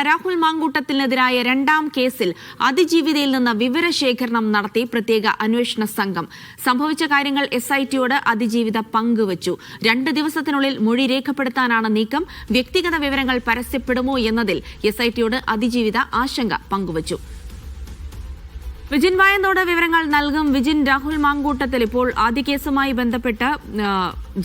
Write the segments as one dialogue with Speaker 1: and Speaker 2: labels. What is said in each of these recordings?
Speaker 1: രാഹുൽ മാങ്കൂട്ടത്തിനെതിരായ രണ്ടാം കേസിൽ അതിജീവിതയിൽ നിന്ന് വിവരശേഖരണം നടത്തി പ്രത്യേക അന്വേഷണ സംഘം. സംഭവിച്ച കാര്യങ്ങൾ SITയോട് അതിജീവിത പങ്കുവച്ചു. 2 ദിവസത്തിനുള്ളിൽ മൊഴി രേഖപ്പെടുത്താനാണ് നീക്കം. വ്യക്തിഗത വിവരങ്ങൾ പരസ്യപ്പെടുമോ എന്നതിൽ SITയോട് അതിജീവിത ആശങ്ക പങ്കുവച്ചു. വിജിൻ വായനോട് വിവരങ്ങൾ നൽകും. വിജിൻ, രാഹുൽ മാങ്കൂട്ടത്തിൽ ഇപ്പോൾ ആദ്യ കേസുമായി ബന്ധപ്പെട്ട്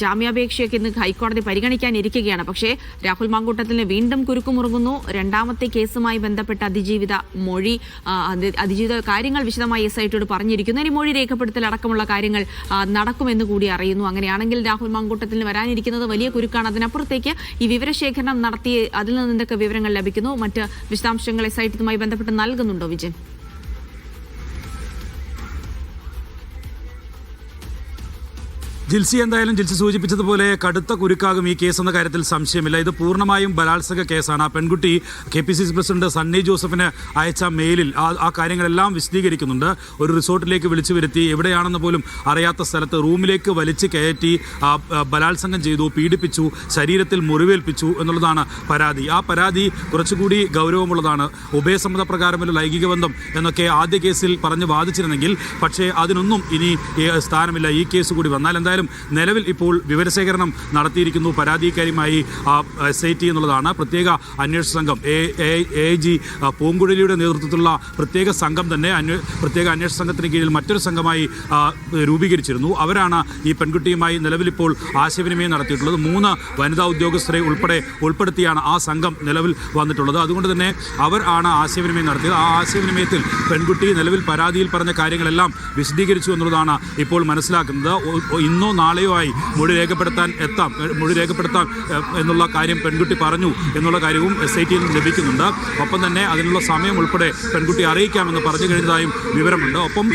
Speaker 1: ജാമ്യാപേക്ഷയൊക്കെ ഇന്ന് ഹൈക്കോടതി പരിഗണിക്കാനിരിക്കുകയാണ്. പക്ഷേ രാഹുൽ മാങ്കൂട്ടത്തിന് വീണ്ടും കുരുക്കുമുറുകുന്നു. രണ്ടാമത്തെ കേസുമായി ബന്ധപ്പെട്ട അതിജീവിത മൊഴി, അതിജീവിത കാര്യങ്ങൾ വിശദമായി SITയോട് പറഞ്ഞിരിക്കുന്നു. ഇനി മൊഴി രേഖപ്പെടുത്തൽ അടക്കമുള്ള കാര്യങ്ങൾ നടക്കുമെന്ന് കൂടി അറിയുന്നു. അങ്ങനെയാണെങ്കിൽ രാഹുൽ മാങ്കൂട്ടത്തിന് വരാനിരിക്കുന്നത് വലിയ കുരുക്കാണ്. അതിനപ്പുറത്തേക്ക് ഈ വിവരശേഖരണം നടത്തി അതിൽ നിന്ന് എന്തൊക്കെ വിവരങ്ങൾ ലഭിക്കുന്നു? മറ്റ് വിശദാംശങ്ങൾ SIT ഇതുമായി ബന്ധപ്പെട്ട് നൽകുന്നുണ്ടോ വിജിൻ?
Speaker 2: ജിൽസി, എന്തായാലും ജിൽസി സൂചിപ്പിച്ചതുപോലെ കടുത്ത കുരുക്കാകും ഈ കേസ് എന്ന കാര്യത്തിൽ സംശയമില്ല. ഇത് പൂർണ്ണമായും ബലാത്സംഗ കേസാണ്. ആ പെൺകുട്ടി KPCC പ്രസിഡന്റ് സണ്ണി ജോസഫിന് അയച്ച മെയിലിൽ ആ കാര്യങ്ങളെല്ലാം വിശദീകരിക്കുന്നുണ്ട്. ഒരു റിസോർട്ടിലേക്ക് വിളിച്ചു വരുത്തി, എവിടെയാണെന്ന് പോലും അറിയാത്ത സ്ഥലത്ത് റൂമിലേക്ക് വലിച്ചു കയറ്റി ബലാത്സംഗം ചെയ്തു, പീഡിപ്പിച്ചു, ശരീരത്തിൽ മുറിവേൽപ്പിച്ചു എന്നുള്ളതാണ് പരാതി. ആ പരാതി കുറച്ചുകൂടി ഗൗരവമുള്ളതാണ്. ഉഭയസമ്മത പ്രകാരമുള്ള ലൈംഗിക ബന്ധം എന്നൊക്കെ ആദ്യ കേസിൽ പറഞ്ഞ് വാദിച്ചിരുന്നെങ്കിൽ, പക്ഷേ അതിനൊന്നും ഇനി സ്ഥാനമില്ല ഈ കേസ് കൂടി വന്നാൽ. എന്തായാലും നിലവിൽ ഇപ്പോൾ വിവരശേഖരണം നടത്തിയിരിക്കുന്നു പരാതിക്കാരിയുമായി SIT എന്നുള്ളതാണ്. പ്രത്യേക അന്വേഷണ സംഘം AG പൂങ്കുഴലിയുടെ നേതൃത്വത്തിലുള്ള പ്രത്യേക സംഘം തന്നെ പ്രത്യേക അന്വേഷണ സംഘത്തിന് കീഴിൽ മറ്റൊരു സംഘമായി രൂപീകരിച്ചിരുന്നു. അവരാണ് ഈ പെൺകുട്ടിയുമായി നിലവിലിപ്പോൾ ആശയവിനിമയം നടത്തിയിട്ടുള്ളത്. 3 വനിതാ ഉദ്യോഗസ്ഥരെ ഉൾപ്പെടുത്തിയാണ് ആ സംഘം നിലവിൽ വന്നിട്ടുള്ളത്. അതുകൊണ്ട് തന്നെ അവർ ആണ് ആശയവിനിമയം നടത്തിയത്. ആ ആശയവിനിമയത്തിൽ പെൺകുട്ടി നിലവിൽ പരാതിയിൽ പറഞ്ഞ കാര്യങ്ങളെല്ലാം വിശദീകരിച്ചു എന്നുള്ളതാണ് ഇപ്പോൾ മനസ്സിലാക്കുന്നത്. ഇന്നോ നാളെയോ ആയി മൊഴി രേഖപ്പെടുത്താൻ എന്നുള്ള കാര്യം പെൺകുട്ടി പറഞ്ഞു എന്നുള്ള കാര്യവും SITയിൽ നിന്ന് ലഭിക്കുന്നുണ്ട്. ഒപ്പം തന്നെ അതിനുള്ള സമയം ഉൾപ്പെടെ പെൺകുട്ടി അറിയിക്കാമെന്ന് പറഞ്ഞു കഴിഞ്ഞതായും വിവരമുണ്ട്. ഒപ്പം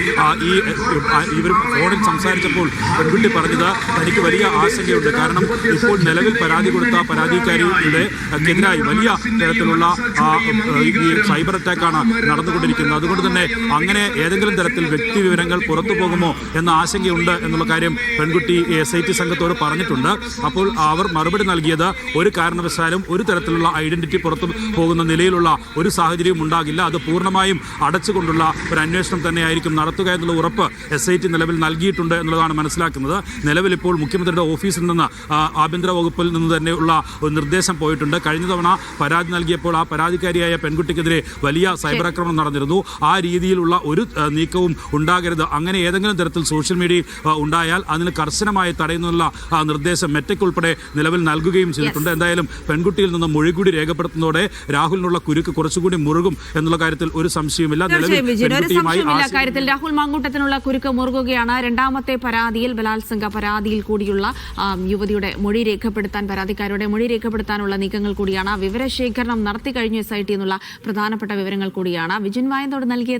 Speaker 2: ഇവർ ഫോണിൽ സംസാരിച്ചപ്പോൾ പെൺകുട്ടി പറഞ്ഞത് തനിക്ക് വലിയ ആശങ്കയുണ്ട്. കാരണം ഇപ്പോൾ നിലവിൽ പരാതി കൊടുത്ത പരാതിക്കാരിയുടെക്കെതിരായി വലിയ തരത്തിലുള്ള ഈ സൈബർ അറ്റാക്കാണ് നടന്നുകൊണ്ടിരിക്കുന്നത്. അതുകൊണ്ട് തന്നെ അങ്ങനെ ഏതെങ്കിലും തരത്തിൽ വ്യക്തി വിവരങ്ങൾ പുറത്തു പോകുമോ എന്ന ആശങ്കയുണ്ട് എന്നുള്ള കാര്യം പെൺകുട്ടി SIT സംഘത്തോട് പറഞ്ഞിട്ടുണ്ട്. അപ്പോൾ അവർ മറുപടി നൽകിയത് ഒരു കാരണവശാലും ഒരു തരത്തിലുള്ള ഐഡന്റിറ്റി പുറത്തു പോകുന്ന നിലയിലുള്ള ഒരു സാഹചര്യവും ഉണ്ടാകില്ല. അത് പൂർണ്ണമായും അടച്ചുകൊണ്ടുള്ള ഒരു അന്വേഷണം തന്നെയായിരിക്കും നടത്തുക എന്നുള്ള ഉറപ്പ് SIT നിലവിൽ നൽകിയിട്ടുണ്ട് എന്നുള്ളതാണ് മനസ്സിലാക്കുന്നത്. നിലവിൽ ഇപ്പോൾ മുഖ്യമന്ത്രിയുടെ ഓഫീസിൽ നിന്ന് ആഭ്യന്തര വകുപ്പിൽ നിന്ന് തന്നെയുള്ള ഒരു നിർദ്ദേശം പോയിട്ടുണ്ട്. കഴിഞ്ഞ തവണ പരാതി നൽകിയപ്പോൾ ആ പരാതിക്കാരിയായ പെൺകുട്ടിക്കെതിരെ വലിയ സൈബർ ആക്രമണം നടന്നിരുന്നു. ആ രീതിയിലുള്ള ഒരു നീക്കവും ഉണ്ടാകരുത്. അങ്ങനെ ഏതെങ്കിലും തരത്തിൽ സോഷ്യൽ മീഡിയയിൽ ഉണ്ടായാൽ അതിന് കർശനമായി തടയുന്നുള്ള നിർദ്ദേശം മെറ്റയ്ക്ക് ഉൾപ്പെടെ നിലവിൽ നൽകുകയും ചെയ്തിട്ടുണ്ട്. എന്തായാലും പെൺകുട്ടിയിൽ നിന്ന് മൊഴി കൂടി രേഖപ്പെടുത്തുന്നതോടെ രാഹുലിനുള്ള കുരുക്ക് കുറച്ചുകൂടി മുറുകും എന്നുള്ള കാര്യത്തിൽ ഒരു സംശയമില്ല.
Speaker 1: കാര്യത്തിൽ രാഹുൽ മാങ്കൂട്ടത്തിനുള്ള കുരുക്ക് മുറുകുകയാണ്. രണ്ടാമത്തെ പരാതിയിൽ, ബലാത്സംഗ പരാതിയിൽ കൂടിയുള്ള യുവതിയുടെ മൊഴി രേഖപ്പെടുത്താൻ, പരാതിക്കാരുടെ മൊഴി രേഖപ്പെടുത്താനുള്ള നീക്കങ്ങൾ കൂടിയാണ്. വിവരശേഖരണം നടത്തി കഴിഞ്ഞു SIT എന്നുള്ള പ്രധാനപ്പെട്ട വിവരങ്ങൾ കൂടിയാണ് വിജിൻ വായനോട് നൽകിയത്.